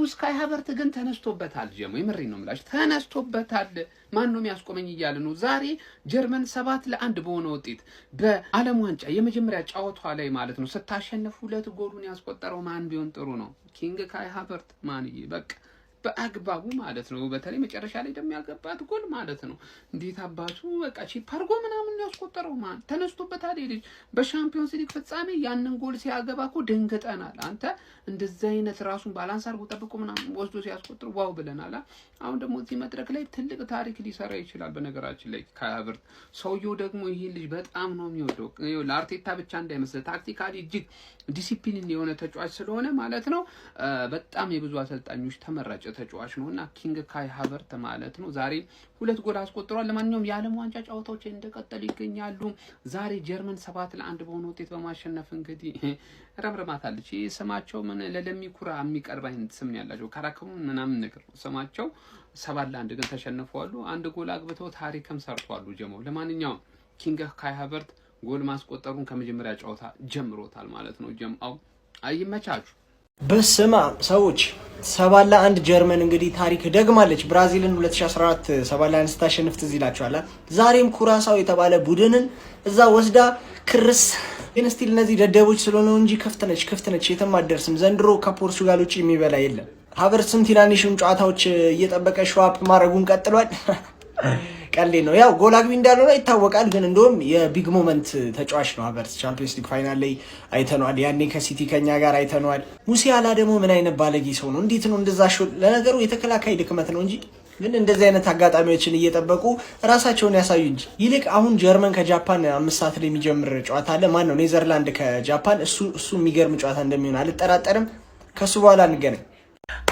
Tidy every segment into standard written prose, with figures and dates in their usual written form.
ንጉስ ካይ ሃቨርት ግን ተነስቶበታል። ጀሞ የምሬን ነው የምላችሁ ተነስቶበታል። ማን ነው የሚያስቆመኝ እያለ ነው። ዛሬ ጀርመን 7-1 በሆነ ውጤት በዓለም ዋንጫ የመጀመሪያ ጨዋታዋ ላይ ማለት ነው ስታሸንፍ 2 ጎሉን ያስቆጠረው ማን ቢሆን ጥሩ ነው? ኪንግ ካይ ሃቨርት ማንዬ በቃ በአግባቡ ማለት ነው። በተለይ መጨረሻ ላይ ደግሞ ያገባት ጎል ማለት ነው እንዴት አባቱ በቃ ቺፕ አርጎ ምናምን ያስቆጠረው ማን ተነስቶበታል። ልጅ በሻምፒዮንስ ሊግ ፍጻሜ ያንን ጎል ሲያገባ እኮ ደንገጠናል። አንተ እንደዚህ አይነት ራሱን ባላንስ አርጎ ጠብቆ ምናምን ወስዶ ሲያስቆጥር ዋው ብለናል። አሁን ደግሞ እዚህ መድረክ ላይ ትልቅ ታሪክ ሊሰራ ይችላል። በነገራችን ላይ ካይ ሃቨርት ሰውየው ደግሞ ይሄ ልጅ በጣም ነው የሚወደው። ለአርቴታ ብቻ እንዳይመስል ታክቲካሊ እጅግ ዲሲፕሊን የሆነ ተጫዋች ስለሆነ ማለት ነው በጣም የብዙ አሰልጣኞች ተመራጭ ተጫዋች ነውና ኪንግ ካይ ሃቨርት ማለት ነው ዛሬ 2 ጎል አስቆጥሯል። ለማንኛውም የዓለም ዋንጫ ጨዋታዎች እንደቀጠሉ ይገኛሉ። ዛሬ ጀርመን 7-1 በሆነ ውጤት በማሸነፍ እንግዲህ ረብረማታለች። ስማቸው ምን ለለሚኩራ የሚቀርብ አይነት ስም ያላቸው ካራክሩ ምናምን ነገር ነው ስማቸው። 7-1 ግን ተሸንፈዋል። 1 ጎል አግብተው ታሪክም ሰርቷል ጀመው። ለማንኛውም ኪንግ ካይ ሃቨርት ጎል ማስቆጠሩን ከመጀመሪያ ጨዋታ ጀምሮታል ማለት ነው። ጀምአው አይመቻችሁ። በስማ ሰዎች 7-1 ጀርመን እንግዲህ ታሪክ ደግማለች። ብራዚልን 2014 7-1 ስታሸንፍ ትዝ ይላችኋል። ዛሬም ኩራሳው የተባለ ቡድንን እዛ ወስዳ ክርስ ግን ስቲል እነዚህ ደደቦች ስለሆነው እንጂ ከፍተነች የትም አትደርስም። ዘንድሮ ከፖርቹጋል ውጪ የሚበላ የለም። ሃቨርትስም ትናንሽም ጨዋታዎች እየጠበቀ ሸዋፕ ማድረጉን ቀጥሏል። ቀልዴ ነው። ያው ጎል አግቢ እንዳልሆነ ይታወቃል። ግን እንደውም የቢግ ሞመንት ተጫዋች ነው ሃቨርትስ። ቻምፒየንስ ሊግ ፋይናል ላይ አይተነዋል። ያኔ ከሲቲ ከኛ ጋር አይተነዋል። ሙሲያላ ደግሞ ምን አይነት ባለጌ ሰው ነው! እንዴት ነው እንደዛ ለነገሩ የተከላካይ ድክመት ነው እንጂ ግን እንደዚህ አይነት አጋጣሚዎችን እየጠበቁ ራሳቸውን ያሳዩ እንጂ። ይልቅ አሁን ጀርመን ከጃፓን 5 ሰዓት ላይ የሚጀምር ጨዋታ አለ። ማን ነው ኔዘርላንድ ከጃፓን። እሱ የሚገርም ጨዋታ እንደሚሆን አልጠራጠርም። ከሱ በኋላ እንገናኝ።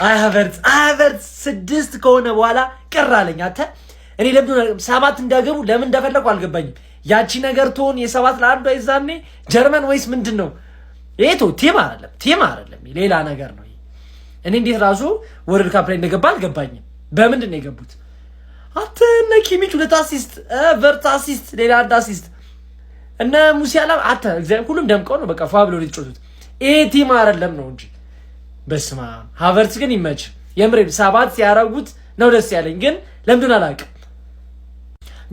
ሃቨርትስ 6 ከሆነ በኋላ ቅር አለኝ። እኔ ለምን 7 እንዳገቡ ለምን እንደፈለኩ አልገባኝም። ያቺ ነገር ትሆን የ7-1 አይዛኔ ጀርመን ወይስ ምንድነው? እቶ ቲም አይደለም ሌላ ነገር ነው። እኔ እንዴት ራሱ ወርልድ ካፕ ላይ እንደገባ አልገባኝም። በምንድን ነው የገቡት? እነ ኪሚች 2 አሲስት፣ ቨርት አሲስት፣ ሌላ 1 አሲስት፣ እነ ሙሲያላ እግዚአብሔር ሁሉም ደምቀው ነው በቃ ፋብሎ ሊጮቱት። ቲም አይደለም ነው እንጂ በስማ ሃቨርትስ ግን ይመች። የምሬም 7 ሲያረጉት ነው ደስ ያለኝ። ግን ለምንድን አላውቅም።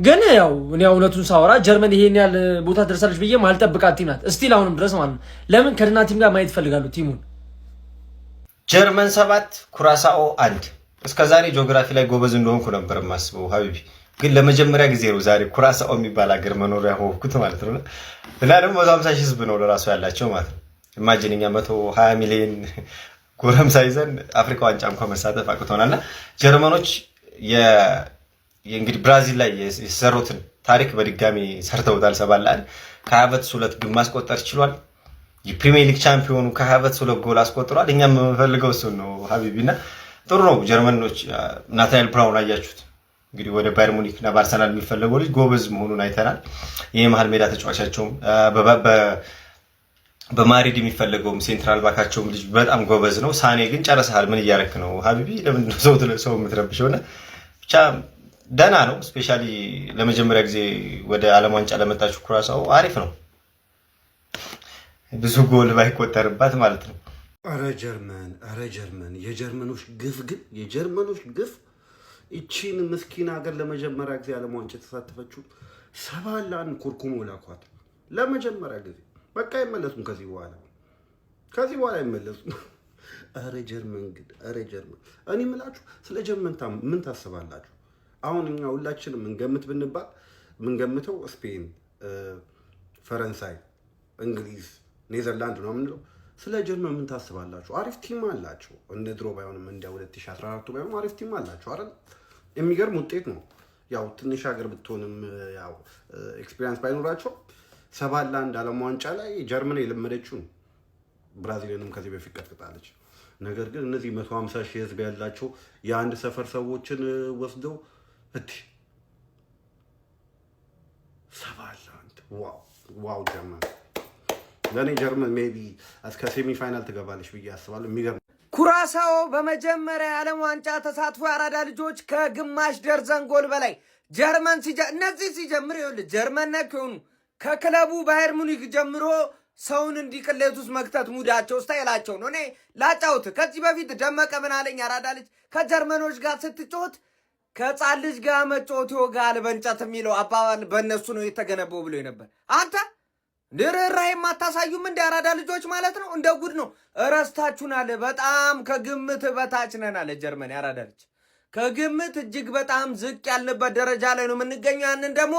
ግን ያው እኔ እውነቱን ሳወራ ጀርመን ይሄን ያህል ቦታ ደርሳለች ብዬ ማልጠብቃት ቲም ናት። እስቲል አሁንም ድረስ ማለት ነው። ለምን ከድና ቲም ጋር ማየት ይፈልጋሉ ቲሙን። ጀርመን 7 ኩራሳኦ 1። እስከዛሬ ጂኦግራፊ ላይ ጎበዝ እንደሆንኩ ነበር የማስበው ሀቢቢ። ግን ለመጀመሪያ ጊዜ ነው ዛሬ ኩራሳኦ የሚባል ሀገር መኖሪያ ሆንኩት ማለት ነው። እና ደግሞ 150 ሺህ ህዝብ ነው ለራሱ ያላቸው ማለት ነው። ኢማጂን እኛ 120 ሚሊዮን ጎረምሳ ይዘን አፍሪካ ዋንጫ እንኳን መሳተፍ አቅቶናልና ጀርመኖች የእንግዲህ ብራዚል ላይ የሰሩትን ታሪክ በድጋሚ ሰርተውታል። 7-1 ከሃቨርትስ 2 ግብ ማስቆጠር ችሏል። የፕሪሚየር ሊግ ቻምፒዮኑ ከሃቨርትስ 2 ጎል አስቆጥሯል። እኛም የምንፈልገው እሱን ነው ሀቢቢና ጥሩ ነው። ጀርመኖች ናታኒኤል ብራውን አያችሁት እንግዲህ ወደ ባየር ሙኒክ እና ባርሰናል የሚፈልገው ልጅ ጎበዝ መሆኑን አይተናል። ይሄ መሃል ሜዳ ተጫዋቻቸውም በማድሪድ የሚፈልገውም ሴንትራል ባካቸውም ልጅ በጣም ጎበዝ ነው። ሳኔ ግን ጨርሰሃል። ምን እያረክ ነው ሀቢቢ? ለምንድን ነው ሰው የምትረብሸውና? ብቻ ደህና ነው። ስፔሻሊ ለመጀመሪያ ጊዜ ወደ ዓለም ዋንጫ ለመጣችሁ ኩራሳው አሪፍ ነው። ብዙ ጎል ባይቆጠርባት ማለት ነው። አረ ጀርመን የጀርመኖች ግፍ እቺን ምስኪን ሀገር ለመጀመሪያ ጊዜ ዓለም ዋንጫ ተሳተፈችው 7-1 ኮርኩሞ ላኳት ለመጀመሪያ ጊዜ። በቃ አይመለሱም ከዚህ በኋላ አይመለሱም። አረ ጀርመን እኔ የምላችሁ ስለ ጀርመን ምን ታስባላችሁ? አሁን እኛ ሁላችንም ምንገምተው ስፔን፣ ፈረንሳይ፣ እንግሊዝ፣ ኔዘርላንድ ነው የምንለው። ስለ ጀርመን ምን ታስባላችሁ? አሪፍ ቲም አላቸው። እንደ ድሮ ባይሆንም እንደ 2014 ባይሆንም አሪፍ ቲም አላቸው አይደል? የሚገርም ውጤት ነው። ያው ትንሽ ሀገር ብትሆንም ያው ኤክስፒሪየንስ ባይኖራቸው 7-1 ዓለም ዋንጫ ላይ ጀርመን የለመደችው ብራዚልንም ከዚህ በፊት ቀጥቅጣለች። ነገር ግን እነዚህ 150 ሺህ ህዝብ ያላቸው የአንድ ሰፈር ሰዎችን ወስደው 7-1 ዋው ጀርመን። ለኔ ጀርመን ሜቢ እስከ ሴሚ ፋይናል ትገባለች ብዬ አስባለሁ። የሚገርም ኩራሳኦ በመጀመሪያ ዓለም ዋንጫ ተሳትፎ ያራዳ ልጆች ከግማሽ ደርዘን ጎል በላይ ጀርመን እነዚህ ሲጀምር ይኸውልህ ጀርመን ነክ የሆኑ ከክለቡ ባየር ሙኒክ ጀምሮ ሰውን እንዲቅሌት ውስጥ መክተት ሙዳቸው ስታይላቸው ነው። እኔ ላጫውት ከዚህ በፊት ደመቀ ምን አለኝ አራዳ ልጅ ከጀርመኖች ጋር ስትጮት ከጻን ልጅ ጋር መጮት ይወጋል በእንጨት የሚለው አባባል በእነሱ ነው የተገነባው ብሎ ነበር። አንተ ድርራይ ማታሳዩም እንደ አራዳ ልጆች ማለት ነው። እንደ ጉድ ነው እረስታችሁናል። በጣም ከግምት በታች ነን አለ ጀርመን ያራዳ ልጅ። ከግምት እጅግ በጣም ዝቅ ያልንበት ደረጃ ላይ ነው የምንገኘው። ያንን ደግሞ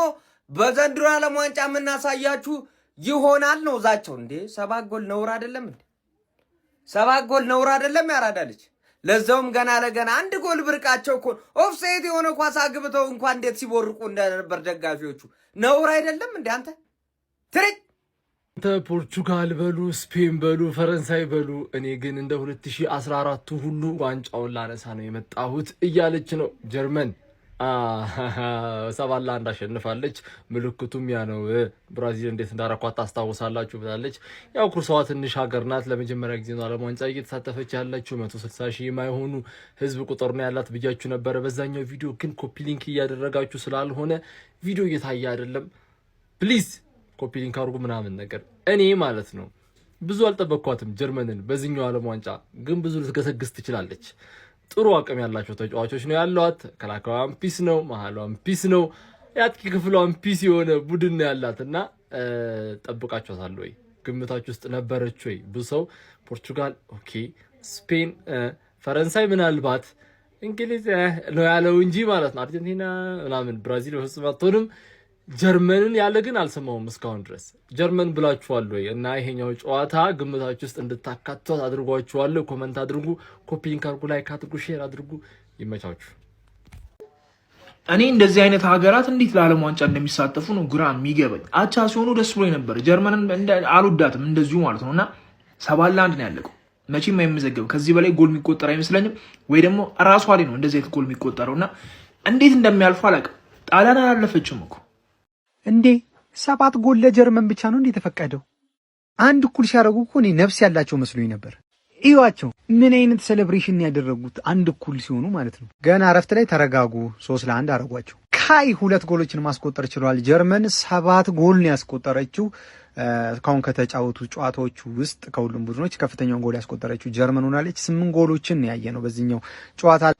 በዘንድሮ ዓለም ዋንጫ የምናሳያችሁ ይሆናል ነው ዛቸው። እንዴ 7 ጎል ነውር አይደለም እንዴ? 7 ጎል ነውር አይደለም ያራዳ ልጅ። ለዛውም ገና ለገና 1 ጎል ብርቃቸው እኮ ኦፍሳይድ የሆነ ኳስ አግብተው እንኳን እንዴት ሲቦርቁ እንደነበር ደጋፊዎቹ ነውር አይደለም እንዴ? አንተ ትሪክ ፖርቹጋል በሉ ስፔን በሉ ፈረንሳይ በሉ እኔ ግን እንደ 2014 ሁሉ ዋንጫውን ላነሳ ነው የመጣሁት እያለች ነው ጀርመን። 7-1 አሸንፋለች። ምልክቱም ያ ነው። ብራዚል እንዴት እንዳረኳት ታስታውሳላችሁ ብላለች። ያው ኩርሳዋ ትንሽ ሀገር ናት። ለመጀመሪያ ጊዜ ነው ዓለም ዋንጫ እየተሳተፈች ያለችው። 160 ሺህ የማይሆኑ ህዝብ ቁጥር ነው ያላት ብያችሁ ነበረ በዛኛው ቪዲዮ። ግን ኮፒ ሊንክ እያደረጋችሁ ስላልሆነ ቪዲዮ እየታየ አይደለም። ፕሊዝ ኮፒ ሊንክ አድርጉ ምናምን ነገር። እኔ ማለት ነው ብዙ አልጠበቅኳትም ጀርመንን በዚህኛው ዓለም ዋንጫ፣ ግን ብዙ ልትገሰግስ ትችላለች። ጥሩ አቅም ያላቸው ተጫዋቾች ነው ያሏት። ከላካዋም ፒስ ነው፣ መሀሏም ፒስ ነው፣ ያጥቂ ክፍሏም ፒስ የሆነ ቡድን ነው ያላትና ጠብቃችኋታል ወይ? ግምታችሁ ውስጥ ነበረች ወይ? ብዙ ሰው ፖርቹጋል ኦኬ፣ ስፔን፣ ፈረንሳይ ምናልባት እንግሊዝ ነው ያለው እንጂ ማለት ነው። አርጀንቲና ምናምን ብራዚል በፍጹም አትሆንም። ጀርመንን ያለ ግን አልሰማውም እስካሁን ድረስ። ጀርመን ብላችኋል ወይ? እና ይሄኛው ጨዋታ ግምታችሁ ውስጥ እንድታካቷት አድርጓችኋለሁ። ኮሜንት አድርጉ፣ ኮፒ ሊንክ አድርጉ፣ ላይክ አድርጉ፣ ሼር አድርጉ። ይመቻችሁ። እኔ እንደዚህ አይነት ሀገራት እንዴት ለዓለም ዋንጫ እንደሚሳተፉ ነው ግራ የሚገባኝ። አቻ ሲሆኑ ደስ ብሎኝ ነበር። ጀርመንን አልወዳትም እንደዚሁ ማለት ነውና 7-1 ነው ያለቀው። መቼም አይመዘገብ። ከዚህ በላይ ጎል የሚቆጠር አይመስለኝም። ወይ ደግሞ ራሷ ላይ ነው እንደዚህ አይነት ጎል የሚቆጠረውና እንዴት እንደሚያልፉ አላውቅም። ጣሊያን አላለፈችም እኮ እንዴ 7 ጎል ለጀርመን ብቻ ነው እንዴ የተፈቀደው? 1 እኩል ሲያደርጉ እኮ እኔ ነፍስ ያላቸው መስሎኝ ነበር። እዩዋቸው ምን አይነት ሴሌብሬሽን ያደረጉት 1 እኩል ሲሆኑ ማለት ነው። ገና እረፍት ላይ ተረጋጉ 3-1 አረጓቸው። ካይ 2 ጎሎችን ማስቆጠር ችሏል። ጀርመን 7 ጎል ነው ያስቆጠረችው። እስካሁን ከተጫወቱ ጨዋታዎች ውስጥ ከሁሉም ቡድኖች ከፍተኛውን ጎል ያስቆጠረችው ጀርመን ሆናለች። 8 ጎሎችን ያየ ነው በዚህኛው ጨዋታ።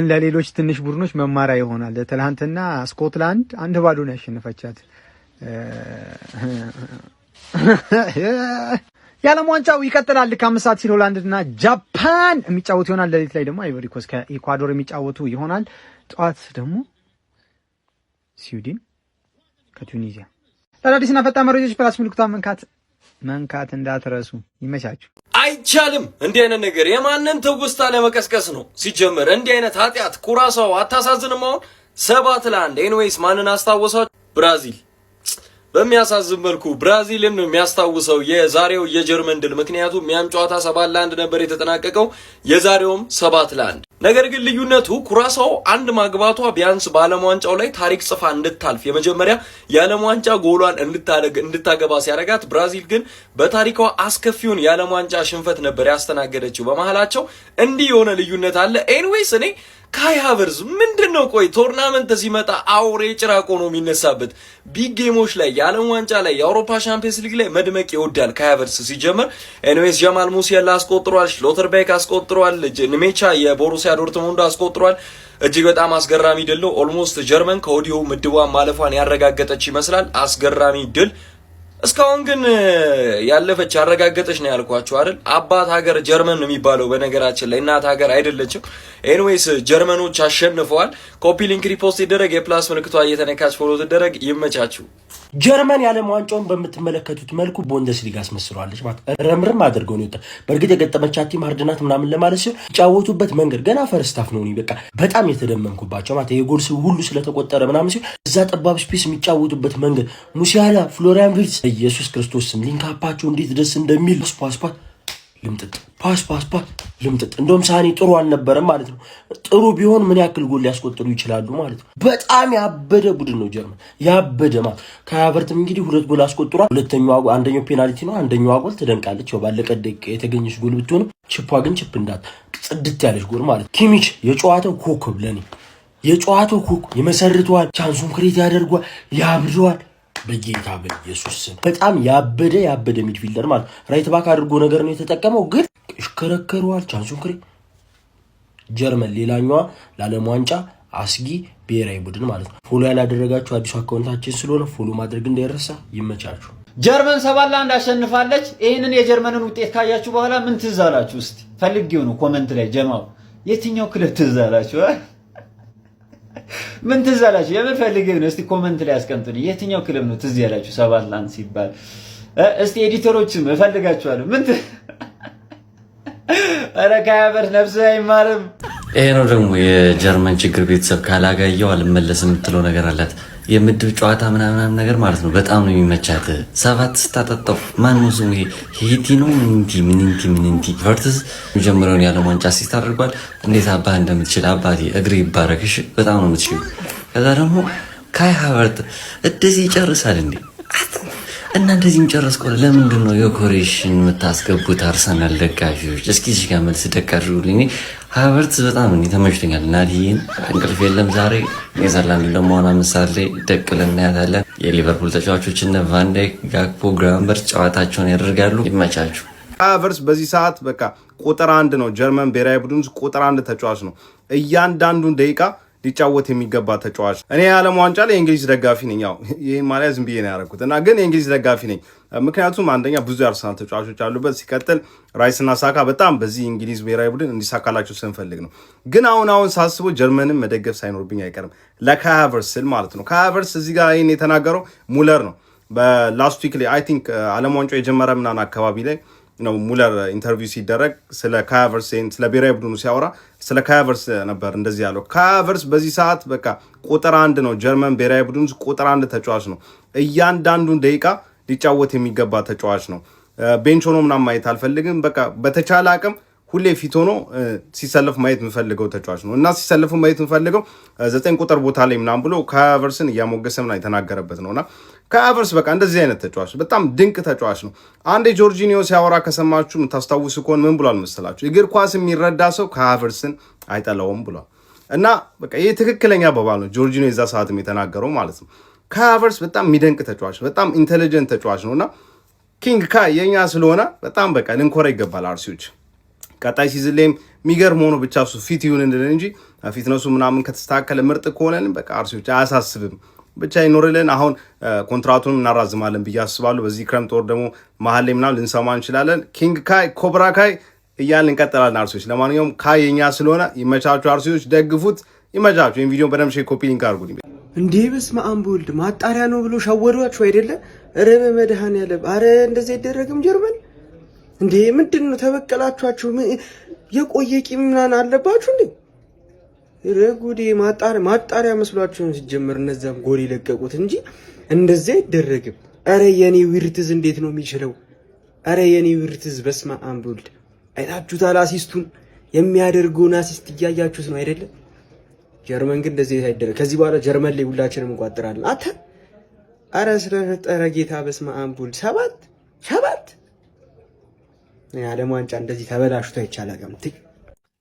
ለሌሎች ትንሽ ቡድኖች መማሪያ ይሆናል። ትላንትና ስኮትላንድ 1-0 ነው ያሸነፈቻት። የዓለም ዋንጫው ይቀጥላል። ከ5 ሰዓት ሲል ሆላንድና ጃፓን የሚጫወቱ ይሆናል። ሌሊት ላይ ደግሞ አይቮሪ ኮስት ከኢኳዶር የሚጫወቱ ይሆናል። ጠዋት ደግሞ ስዊድን ከቱኒዚያ። ለአዳዲስና ፈጣን መረጃዎች ፕላስ ምልክቷን መንካት እንዳትረሱ። ይመቻችሁ። አይቻልም። እንዲህ አይነት ነገር የማንን ትውስታ ለመቀስቀስ ነው? ሲጀመር እንዲህ አይነት ኃጢአት ኩራሳው አታሳዝንም? አሁን 7-1 ኤንዌይስ ማንን አስታወሳችሁ? ብራዚል። በሚያሳዝን መልኩ ብራዚልን ነው የሚያስታውሰው የዛሬው የጀርመን ድል። ምክንያቱም ያም ጨዋታ 7-1 ነበር የተጠናቀቀው፣ የዛሬውም 7-1። ነገር ግን ልዩነቱ ኩራሳው 1 ማግባቷ ቢያንስ በዓለም ዋንጫው ላይ ታሪክ ጽፋ እንድታልፍ የመጀመሪያ የዓለም ዋንጫ ጎሏን እንድታገባ ሲያደርጋት፣ ብራዚል ግን በታሪኳ አስከፊውን የዓለም ዋንጫ ሽንፈት ነበር ያስተናገደችው። በመሃላቸው እንዲህ የሆነ ልዩነት አለ። ኤንዌይስ እኔ ካይ ሃቨርዝ ምንድነው? ቆይ ቶርናመንት ሲመጣ አውሬ ጭራቆ ነው የሚነሳበት። ቢግ ጌሞች ላይ የዓለም ዋንጫ ላይ የአውሮፓ ሻምፒየንስ ሊግ ላይ መድመቅ ይወዳል ካይ ሃቨርዝ ሲጀመር። ኤንዌይስ ጀማል ሙሲያላ አስቆጥሯል፣ ሽሎተርቤክ አስቆጥሯል፣ ኔሜቻ የቦሩሲያ ዶርትሙንድ አስቆጥሯል። እጅግ በጣም አስገራሚ ድል ነው። ኦልሞስት ጀርመን ከወዲሁ ምድቧን ማለፏን ያረጋገጠች ይመስላል። አስገራሚ ድል። እስካሁን ግን ያለፈች ያረጋገጠች ነው ያልኳችሁ አይደል? አባት ሀገር ጀርመን ነው የሚባለው በነገራችን ላይ እናት ሀገር አይደለችም። ኤንዌይስ ጀርመኖች አሸንፈዋል። ኮፒ ሊንክ ሪፖስት ይደረግ፣ የፕላስ ምልክቷ እየተነካች ፎሎ ትደረግ። ይመቻችሁ። ጀርመን የዓለም ዋንጫውን በምትመለከቱት መልኩ ቡንደስሊጋ አስመስለዋለች ማለት ረምርም አድርገው ነው። በእርግጥ የገጠመቻት ቲም ሃርድናት ምናምን ለማለት ሲሆን ይጫወቱበት መንገድ ገና ፈርስታፍ ነው። በቃ በጣም የተደመምኩባቸው ማለት የጎል ስብ ሁሉ ስለተቆጠረ ምናምን ሲሆን እዛ ጠባብ ስፔስ የሚጫወቱበት መንገድ ሙሲያላ፣ ፍሎሪያን ቪርትስ ኢየሱስ ክርስቶስ ስም ሊንካፓቸው እንዴት ደስ እንደሚል ፓስፓስ ልምጥጥ ፓስ ልምጥጥ። እንደውም ሳኒ ጥሩ አልነበረም ማለት ነው። ጥሩ ቢሆን ምን ያክል ጎል ሊያስቆጥሩ ይችላሉ ማለት ነው። በጣም ያበደ ቡድን ነው ጀርመን፣ ያበደ ማለት ከሀቨርትም እንግዲህ 2 ጎል አስቆጥሯል። አንደኛው ፔናልቲ ነው፣ አንደኛው ጎል ትደንቃለች። ባለቀ ደቂቃ የተገኘች ጎል ብትሆንም ቺፓ ግን ቺፕ እንዳት ጽድት ያለች ጎል ማለት። ኪሚች የጨዋታው ኮከብ ለኔ የጨዋታው ኮከብ ይመሰርተዋል፣ ቻንሱን ክሬት ያደርጓል፣ ያብረዋል። በጌታ በኢየሱስ በጣም ያበደ ሚድፊልደር ማለት ራይት ባክ አድርጎ ነገር ነው የተጠቀመው፣ ግን ሽከረከሯል። ቻንሱን ክሬ ጀርመን ሌላኛዋ ለዓለም ዋንጫ አስጊ ብሔራዊ ቡድን ማለት ነው። ፎሎ ያላደረጋችሁ አዲሱ አካውንታችን ስለሆነ ፎሎ ማድረግ እንዳይረሳ። ይመቻችሁ። ጀርመን 7-1 አሸንፋለች። ይሄንን የጀርመንን ውጤት ካያችሁ በኋላ ምን ትዝ አላችሁ? እስቲ ፈልጌው ነው ኮሜንት ላይ ጀማው የትኛው ክለብ ትዝ አላችሁ? ምን ትዝ አላችሁ? የምን ፈልጌው ነው? እስቲ ኮሜንት ላይ አስቀምጡልኝ። የትኛው ክለብ ነው ትዝ ያላችሁ 7-1 ሲባል? እስቲ ኤዲተሮችም እፈልጋችኋለሁ። ምን አረ ካያበር ነፍስ አይማርም። ይሄ ነው ደግሞ የጀርመን ችግር። ቤተሰብ ካላጋየው አልመለስም የምትለው ነገር አላት። የምድብ ጨዋታ ምናምን ነገር ማለት ነው። በጣም ነው የሚመቻት። 7 ስታጠጣው ማን ነው ስሙ? ሄቲ ነው ምንንቲ ቨርትስ መጀመሪያውን የዓለም ዋንጫ አሲስት አድርጓል። እንዴት አባህ እንደምትችል አባቴ እግሬ ይባረክሽ። በጣም ነው የምትችል። ከዛ ደግሞ ካይ ሃቨርት እንደዚህ ይጨርሳል እንዴ? እና እንደዚህ የሚጨርስ ከሆነ ለምንድን ነው የኮሬሽን የምታስገቡት? አርሰናል ደጋፊዎች እስኪ እዚህ ጋር መልስ ደቃሹልኝ። ሃቨርትዝ በጣም እኔ ተመችቶኛል። ናዲን እንቅልፍ የለም ዛሬ። ኔዘርላንድ ለመሆን ምሳሌ ደቅለን እናያታለን። የሊቨርፑል ተጫዋቾች እነ ቫን ዳይክ፣ ጋክፖ፣ ግራቨንበርች ጨዋታቸውን ያደርጋሉ። ይመቻችሁ። ሃቨርትዝ በዚህ ሰዓት በቃ ቁጥር 1 ነው። ጀርመን ብሔራዊ ቡድን ውስጥ ቁጥር 1 ተጫዋች ነው። እያንዳንዱን ደቂቃ ሊጫወት የሚገባ ተጫዋች። እኔ የዓለም ዋንጫ ላይ የእንግሊዝ ደጋፊ ነኝ። ያው ይሄ ማለት ዝም ብዬ ነው ያደረኩት እና ግን የእንግሊዝ ደጋፊ ነኝ። ምክንያቱም አንደኛ ብዙ የአርሰናል ተጫዋቾች አሉበት፣ ሲቀጥል ራይስና ሳካ በጣም በዚህ እንግሊዝ ብሔራዊ ቡድን እንዲሳካላቸው ስንፈልግ ነው። ግን አሁን ሳስበው ጀርመንን መደገፍ ሳይኖርብኝ አይቀርም ለካይ ሃቨርትዝ ስል ማለት ነው። ካይ ሃቨርትዝ እዚህ ጋር ይሄን የተናገረው ሙለር ነው በላስት ዊክ ላይ አይ ቲንክ ዓለም ዋንጫው የጀመረ ምናምን አካባቢ ላይ ነው ሙለር ኢንተርቪው ሲደረግ ስለ ካይ ሃቨርትዝ ስለ ብሔራዊ ቡድኑ ሲያወራ ስለ ካይ ሃቨርትዝ ነበር እንደዚህ ያለው። ካይ ሃቨርትዝ በዚህ ሰዓት በቃ ቁጥር 1 ነው። ጀርመን ብሔራዊ ቡድን ቁጥር 1 ተጫዋች ነው። እያንዳንዱን ደቂቃ ሊጫወት የሚገባ ተጫዋች ነው። ቤንች ሆኖ ምናምን ማየት አልፈልግም። በቃ በተቻለ አቅም ሁሌ ፊት ሆኖ ሲሰለፍ ማየት የምፈልገው ተጫዋች ነው እና ሲሰለፉ ማየት የምፈልገው 9 ቁጥር ቦታ ላይ ምናምን ብሎ ካይ ሃቨርትዝን እያሞገሰ ምናምን የተናገረበት ነውና ካይ ሃቨርትዝ በቃ እንደዚህ አይነት ተጫዋች በጣም ድንቅ ተጫዋች ነው። አንዴ ጆርጂኒዮ ሲያወራ ከሰማችሁ የምታስታውሱ ከሆነ ምን ብሏል መሰላችሁ? እግር ኳስ የሚረዳ ሰው ካይ ሃቨርትዝን አይጠላውም ብሏል። እና በቃ ይሄ ትክክለኛ አባባል ነው ጆርጂኒዮ የዛ ሰዓትም የተናገረው ማለት ነው። ካይ ሃቨርትዝ በጣም የሚደንቅ ተጫዋች በጣም ኢንቴሊጀንት ተጫዋች ነውና ኪንግ ካይ የኛ ስለሆነ በጣም በቃ ልንኮራ ይገባል አርሲዎች። ቀጣይ ሲዝን ላይም የሚገርም ሆኖ ብቻ እሱ ፊት ይሁን እንልን እንጂ ፊትነሱ ምናምን ከተስተካከለ ምርጥ ከሆነን በቃ አርሲዎች አያሳስብም። ብቻ ይኖርልን። አሁን ኮንትራቱን እናራዝማለን ብዬ አስባለሁ። በዚህ ክረምት ወር ደግሞ መሀል ላይ ምናምን ልንሰማ እንችላለን። ኪንግ ካይ፣ ኮብራ ካይ እያልን እንቀጥላለን አርሲዎች። ለማንኛውም ካይ የኛ ስለሆነ ይመቻችሁ አርሲዎች፣ ደግፉት፣ ይመቻችሁ። ይህን ቪዲዮ በደምብ ሼር፣ ኮፒ ሊንክ አድርጉልኝ። እንዴ በስመ አብ ወልድ ማጣሪያ ነው ብሎ ሸወዷችሁ አይደለ? ኧረ በመድኃኒዓለም ኧረ እንደዚህ አይደረግም። ጀርመን እንዴ ምንድን ነው ተበቀላችኋቸው? የቆየ ቂም ምናምን አለባችሁ እንዴ? ረጉዴ ማጣሪያ መስሏችሁ ሲጀመር እነዛም ጎል የለቀቁት እንጂ እንደዚህ አይደረግም። አረ የኔ ዊርትዝ እንዴት ነው የሚችለው? አረ የኔ ዊርትዝ በስመ አብ ወልድ አይታችሁታል? አሲስቱን የሚያደርገውን አሲስት እያያችሁት ነው አይደለ? ጀርመን ግን እንደዚህ አይደረግ። ከዚህ በኋላ ጀርመን ላይ ሁላችንም እንቋጥራለን። አተ አረ ስለፈጠረ ጌታ በስመ አብ ወልድ 7 የዓለም ዋንጫ እንደዚህ ተበላሽቶ አይቻላልም።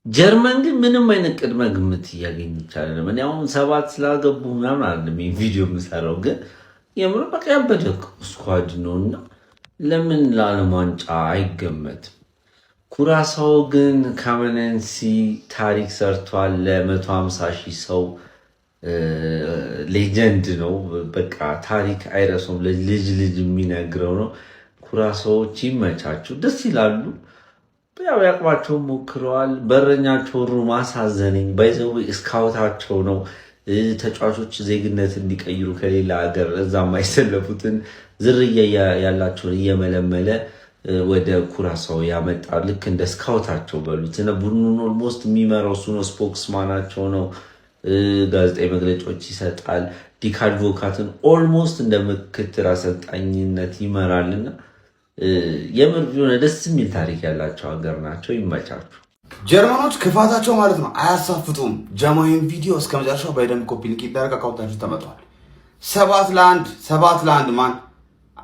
ጀርመን ግን ምንም አይነት ቅድመ ግምት እያገኝ ይቻላል። እኔ አሁን 7 ስላገቡ ምናምን አይደለም ቪዲዮ የምሰራው፣ ግን የምር በቃ ያበደ ስኳድ ነውና ለምን ለዓለም ዋንጫ አይገመትም? ኩራሳው ግን ካመነንሲ ታሪክ ሰርቷል። ለ150,000 ሰው ሌጀንድ ነው። በቃ ታሪክ አይረሱም። ልጅ የሚነግረው ነው። ኩራሳዎች ይመቻችሁ፣ ደስ ይላሉ። ያው ያቅማቸውን ሞክረዋል። በረኛቸው ሩም አሳዘነኝ። ባይዘው ስካውታቸው ነው ተጫዋቾች ዜግነት እንዲቀይሩ ከሌላ ሀገር እዛ የማይሰለፉትን ዝርያ ያላቸውን እየመለመለ ወደ ኩራሳው ያመጣ። ልክ እንደ ስካውታቸው በሉት። ቡድኑን ኦልሞስት የሚመራው እሱ ነው። ስፖክስማናቸው ነው። ጋዜጣዊ መግለጫዎች ይሰጣል። ዲክ አድቮካትን ኦልሞስት እንደ ምክትል አሰልጣኝነት ይመራልና የምር ቢሆን ደስ የሚል ታሪክ ያላቸው ሀገር ናቸው። ይመቻችሁ። ጀርመኖች ክፋታቸው ማለት ነው አያሳፍጡም። ጀማይን ቪዲዮ እስከ መጨረሻው በደንብ ኮፒ ሊንክ ይደረግ፣ አካውንታችሁ ተመቷል። 7-1 ማን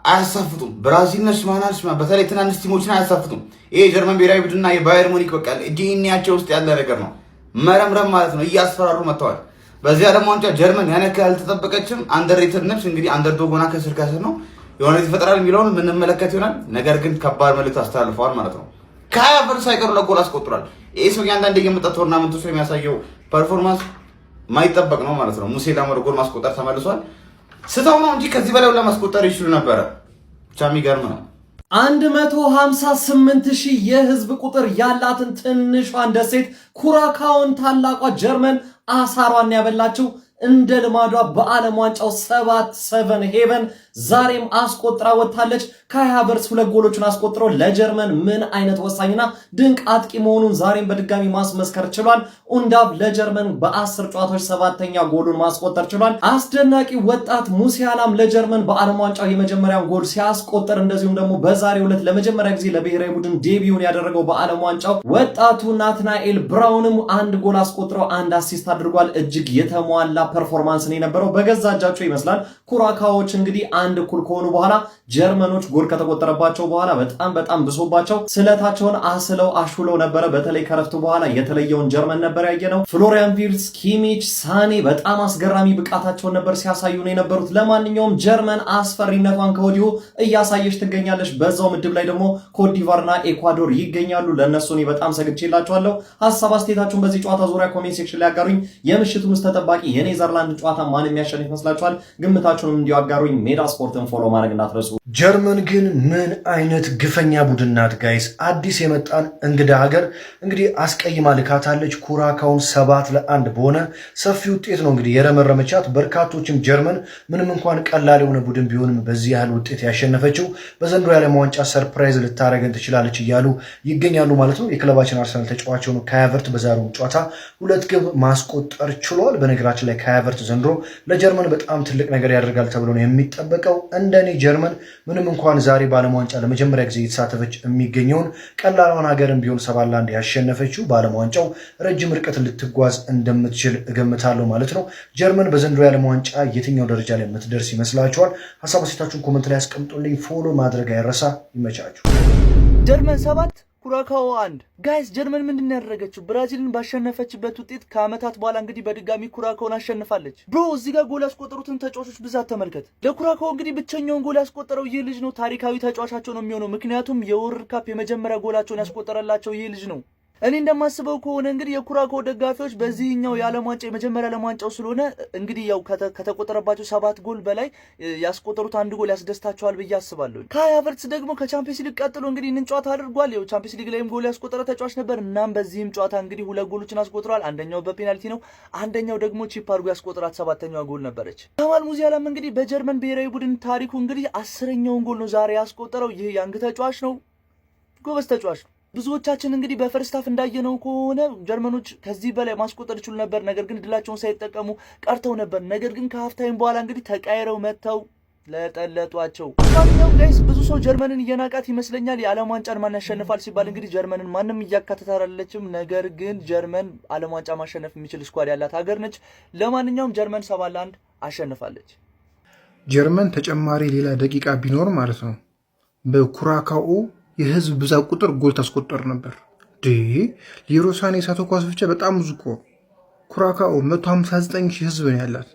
አያሳፍጡም። ብራዚል ነች ማናልሽ በተለይ ትናንሽ ቲሞችን አያሳፍጡም። ይሄ የጀርመን ብሔራዊ ቡድንና የባየር ሙኒክ በቃ ዲኤንኤያቸው ውስጥ ያለ ነገር ነው። መረምረም ማለት ነው። እያስፈራሩ መጥተዋል። በዚህ ዓለም ዋንጫ ጀርመን ያን ያክል አልተጠበቀችም። አንደርሬትድ ነች። እንግዲህ አንደርዶግ ሆና ከስር ነው የሆነ ይፈጠራል የሚለውን የምንመለከት ይሆናል። ነገር ግን ከባድ መልዕክት አስተላልፈዋል ማለት ነው። ከሀያ ቨርስ ሳይቀሩ ለጎል አስቆጥሯል። ይሄ ሰው አንዳንዴ የመጣ ቶርናመንት ውስጥ የሚያሳየው ፐርፎርማንስ ማይጠበቅ ነው ማለት ነው። ሙሴላ ወደ ጎል ማስቆጠር ተመልሷል። ስተው ነው እንጂ ከዚህ በላይ ለማስቆጠር ይችሉ ነበረ። ብቻ የሚገርም ነው። 158,000 የህዝብ ቁጥር ያላትን ትንሿን ደሴት ኩራካውን ታላቋ ጀርመን አሳሯን ያበላችው እንደ ልማዷ በዓለም ዋንጫው 7-7 ሄቨን ዛሬም አስቆጥራ ወጣለች። ካይ ሃቨርትዝ 2 ጎሎችን አስቆጥሮ ለጀርመን ምን አይነት ወሳኝና ድንቅ አጥቂ መሆኑን ዛሬም በድጋሚ ማስመስከር ችሏል። ኡንዳቭ ለጀርመን በ10 ጨዋታዎች 7ኛ ጎሉን ማስቆጠር ችሏል። አስደናቂ ወጣት ሙሲያላም ለጀርመን በዓለም ዋንጫው የመጀመሪያውን ጎል ሲያስቆጥር እንደዚሁም ደግሞ በዛሬው ዕለት ለመጀመሪያ ጊዜ ለብሔራዊ ቡድን ዴቢዩን ያደረገው በዓለም ዋንጫው ወጣቱ ናትናኤል ብራውንም 1 ጎል አስቆጥሮ 1 አሲስት አድርጓል። እጅግ የተሟላ ፐርፎርማንስ ነው የነበረው። በገዛ እጃቸው ይመስላል ኩራካዎች እንግዲህ 1 እኩል ከሆኑ በኋላ ጀርመኖች ጎል ከተቆጠረባቸው በኋላ በጣም ብሶባቸው ስለታቸውን አስለው አሹለው ነበረ። በተለይ ከረፍቱ በኋላ የተለየውን ጀርመን ነበር ያየነው። ፍሎሪያን ቪርትዝ፣ ኪሚች፣ ሳኔ በጣም አስገራሚ ብቃታቸውን ነበር ሲያሳዩ ነው የነበሩት። ለማንኛውም ጀርመን አስፈሪነቷን ከወዲሁ እያሳየች ትገኛለች። በዛው ምድብ ላይ ደግሞ ኮትዲቫርና ኤኳዶር ይገኛሉ። ለነሱ እኔ በጣም ሰግቼላችኋለሁ። ሐሳብ አስተያየታችሁን በዚህ ጨዋታ ዙሪያ ኮሜንት ሴክሽን ላይ አጋሩኝ። የምሽቱ ምስ ተጠባቂ የኔዘርላንድ ጨዋታ ማን የሚያሸንፍ ይመስላችኋል? ግምታችሁንም እንዲያጋሩኝ ሜዳ ስፖርትን ፎሎ ማድረግ እንዳትረሱ። ጀርመን ግን ምን አይነት ግፈኛ ቡድን ናት ጋይስ! አዲስ የመጣን እንግዳ ሀገር እንግዲህ አስቀይማ ልካታለች። ኩራካውን 7-1 በሆነ ሰፊ ውጤት ነው እንግዲህ የረመረመቻት። በርካቶችም ጀርመን ምንም እንኳን ቀላል የሆነ ቡድን ቢሆንም በዚህ ያህል ውጤት ያሸነፈችው በዘንድሮ የዓለም ዋንጫ ሰርፕራይዝ ልታረገን ትችላለች እያሉ ይገኛሉ ማለት ነው። የክለባችን አርሰናል ተጫዋች ሆኖ ካይ ሃቨርትዝ በዛሬው ጨዋታ 2 ግብ ማስቆጠር ችሏል። በነገራችን ላይ ካይ ሃቨርትዝ ዘንድሮ ለጀርመን በጣም ትልቅ ነገር ያደርጋል ተብሎ ነው የሚጠበቀው። እንደኔ ጀርመን ምንም እንኳን ዛሬ በዓለም ዋንጫ ለመጀመሪያ ጊዜ የተሳተፈች የሚገኘውን ቀላሏን ሀገርን ቢሆን 7-1 ያሸነፈችው በዓለም ዋንጫው ረጅም ርቀት ልትጓዝ እንደምትችል እገምታለሁ ማለት ነው። ጀርመን በዘንድሮ የዓለም ዋንጫ የትኛው ደረጃ ላይ የምትደርስ ይመስላችኋል? ሀሳብ አስተያየታችሁን ኮመንት ላይ ያስቀምጡልኝ። ፎሎ ማድረግ አይረሳ። ይመቻችሁ። ጀርመን 7 ኩራካኦ 1 ጋይስ ጀርመን ምንድን ያደረገችው? ብራዚልን ባሸነፈችበት ውጤት ከአመታት በኋላ እንግዲህ በድጋሚ ኩራካኦን አሸንፋለች። ብሮ እዚህ ጋር ጎል ያስቆጠሩትን ተጫዋቾች ብዛት ተመልከት። ለኩራካኦ እንግዲህ ብቸኛውን ጎል ያስቆጠረው ይህ ልጅ ነው። ታሪካዊ ተጫዋቻቸው ነው የሚሆነው። ምክንያቱም የወርልድ ካፕ የመጀመሪያ ጎላቸውን ያስቆጠረላቸው ይህ ልጅ ነው። እኔ እንደማስበው ከሆነ እንግዲህ የኩራካኦ ደጋፊዎች በዚህኛው የዓለም ዋንጫ የመጀመሪያ ዓለም ዋንጫው ስለሆነ እንግዲህ ያው ከተቆጠረባቸው 7 ጎል በላይ ያስቆጠሩት 1 ጎል ያስደስታቸዋል ብዬ አስባለሁ። ካይ ሃቨርትዝ ደግሞ ከቻምፒየንስ ሊግ ቀጥሎ እንግዲህ እንን ጨዋታ አድርጓል። ያው ቻምፒየንስ ሊግ ላይም ጎል ያስቆጠረ ተጫዋች ነበር። እናም በዚህም ጨዋታ እንግዲህ 2 ጎሎችን አስቆጥሯል። አንደኛው በፔናልቲ ነው፣ አንደኛው ደግሞ ቺፕ አድርጎ ያስቆጠራት 7ኛዋ ጎል ነበረች። ከማል ሙሲያላም እንግዲህ በጀርመን ብሔራዊ ቡድን ታሪኩ እንግዲህ 10ኛውን ጎል ነው ዛሬ ያስቆጠረው። ይህ ያንግ ተጫዋች ነው፣ ጎበዝ ተጫዋች ነው። ብዙዎቻችን እንግዲህ በፈርስት ሃፍ እንዳየነው ከሆነ ጀርመኖች ከዚህ በላይ ማስቆጠር ይችሉ ነበር፣ ነገር ግን ድላቸውን ሳይጠቀሙ ቀርተው ነበር። ነገር ግን ከሃፍ ታይም በኋላ እንግዲህ ተቃይረው መተው ለጠለጧቸው። ማንኛውም ጋይስ ብዙ ሰው ጀርመንን እየናቃት ይመስለኛል። የዓለም ዋንጫን ማን ያሸንፋል ሲባል እንግዲህ ጀርመንን ማንም እያካተተ አይደለችም። ነገር ግን ጀርመን ዓለም ዋንጫ ማሸነፍ የሚችል ስኳድ ያላት ሀገር ነች። ለማንኛውም ጀርመን 7-1 አሸንፋለች። ጀርመን ተጨማሪ ሌላ ደቂቃ ቢኖር ማለት ነው በኩራካኦ የህዝብ ብዛት ቁጥር ጎል ታስቆጠር ነበር። ሌሮይ ሳኔ የሳተው ኳስ ብቻ በጣም ብዙ እኮ። ኩራካኦ 159,000 ህዝብ ነው ያላት።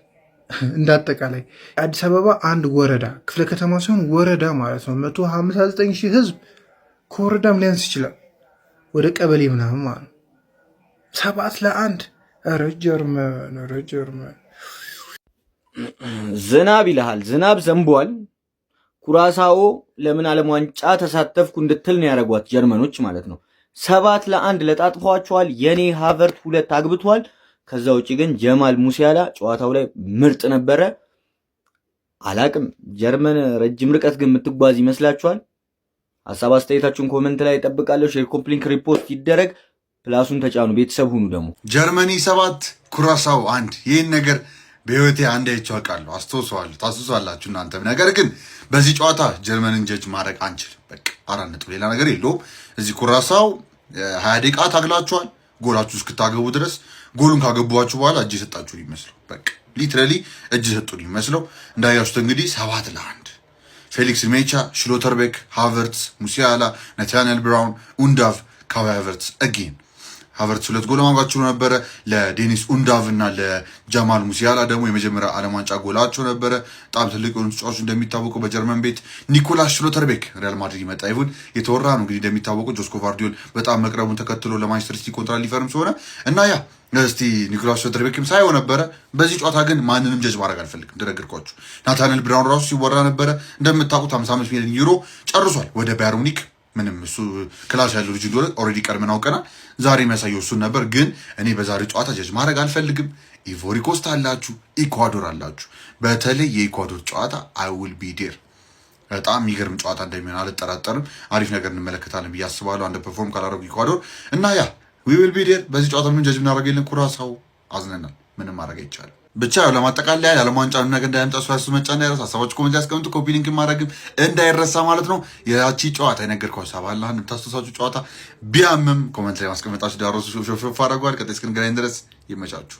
እንዳጠቃላይ አዲስ አበባ አንድ ወረዳ ክፍለ ከተማ ሲሆን ወረዳ ማለት ነው 159,000 ህዝብ። ከወረዳም ሊያንስ ይችላል ወደ ቀበሌ ምናምን ማለት ነው። 7-1 ኧረ ጀርመን ዝናብ ይልሃል። ዝናብ ዘንቧል። ኩራሳኦ ለምን ዓለም ዋንጫ ተሳተፍኩ እንድትል ነው ያደረጓት ጀርመኖች ማለት ነው። 7-1 ለጣጥፏቸዋል። የኔ ሃቨርት 2 አግብቷል። ከዛ ውጪ ግን ጀማል ሙሲያላ ጨዋታው ላይ ምርጥ ነበረ። አላቅም ጀርመን ረጅም ርቀት ግን የምትጓዝ ይመስላችኋል? ሐሳብ አስተያየታችሁን ኮሜንት ላይ እጠብቃለሁ። ሼር፣ ኮምፕሊንክ፣ ሪፖስት ይደረግ። ፕላሱን ተጫኑ። ቤተሰብ ሁኑ። ደግሞ ጀርመኒ 7 ኩራሳኦ 1 ይህን ነገር በህይወቴ አንድ አይቼው አውቃለሁ። አስተውሰዋለሁ፣ ታስታውሳላችሁ እናንተም። ነገር ግን በዚህ ጨዋታ ጀርመንን ጀጅ ማድረግ አንችልም። በቃ 4 ነጥብ፣ ሌላ ነገር የለውም። እዚህ ኩራሳው 20 ደቂቃ ታግላችኋል ጎላችሁ እስክታገቡ ድረስ። ጎሉን ካገቧችሁ በኋላ እጅ የሰጣችሁ ይመስለው። በቃ ሊትራሊ እጅ ሰጡን ይመስለው። እንዳያችሁት እንግዲህ 7-1 ፌሊክስ ሜቻ፣ ሽሎተርቤክ፣ ሃቨርትዝ፣ ሙሲያላ፣ ናትናኤል ብራውን፣ ኡንዳቭ፣ ካይ ሃቨርትዝ አጌን ሃቨርትስ 2 ጎል ማግባት ችሎ ነበረ። ለዴኒስ ኡንዳቭ እና ለጃማል ሙሲያላ ደግሞ የመጀመሪያ ዓለም ዋንጫ ጎላቸው ነበረ። በጣም ትልቅ የሆኑ ተጫዋቾች እንደሚታወቁ በጀርመን ቤት ኒኮላስ ሽሎተርቤክ ሪያል ማድሪድ ይመጣ ይሁን የተወራ ነው። እንግዲህ እንደሚታወቁ ጆስኮ ቫርዲዮል በጣም መቅረቡን ተከትሎ ለማንቸስተር ሲቲ ኮንትራት ሊፈርም ሲሆነ እና ያ እስቲ ኒኮላስ ሽሎተርቤክም ሳይሆን ነበረ። በዚህ ጨዋታ ግን ማንንም ጀጅ ማድረግ አልፈልግም። እንደነገርኳችሁ ናታንኤል ብራውን ራሱ ሲወራ ነበረ። እንደምታውቁት 55 ሚሊዮን ዩሮ ጨርሷል ወደ ባየር ሙኒክ። ምንም እሱ ክላስ ያለው ልጅ እንደሆነ ኦልሬዲ ቀድመን አውቀናል። ዛሬ የሚያሳየው እሱን ነበር። ግን እኔ በዛሬ ጨዋታ ጀጅ ማድረግ አልፈልግም። ኢቮሪ ኮስት አላችሁ፣ ኢኳዶር አላችሁ። በተለይ የኢኳዶር ጨዋታ አይ ዊል ቢ ዴር በጣም የሚገርም ጨዋታ እንደሚሆን አልጠራጠርም። አሪፍ ነገር እንመለከታለን ብዬ አስባለሁ። አንድ ፐርፎርም ካላደረጉ ኢኳዶር እና ያ ዊ ዊል ቢ ዴር። በዚህ ጨዋታ ምንም ጀጅ ምናደረግ የለን። ኩራሳው አዝነናል። ምንም ማድረግ አይቻልም። ብቻ ያው ለማጠቃለያ የዓለም ዋንጫ ነገር እንዳያምጣ ሷስ መጫ እንዳይረሳ። ሀሳቦች ኮሜንት ያስቀምጡ። ኮፒ ሊንክ ማድረግም እንዳይረሳ ማለት ነው። ያቺ ጨዋታ የነገርኳችሁ ሰባላህ እንድታስተሳችሁ ጨዋታ ቢያምም ኮሜንት ላይ ማስቀመጣችሁ ዳሮስ ሾፍ አድርጓል። ቀጣይ እስክንገናኝ ድረስ ይመቻችሁ።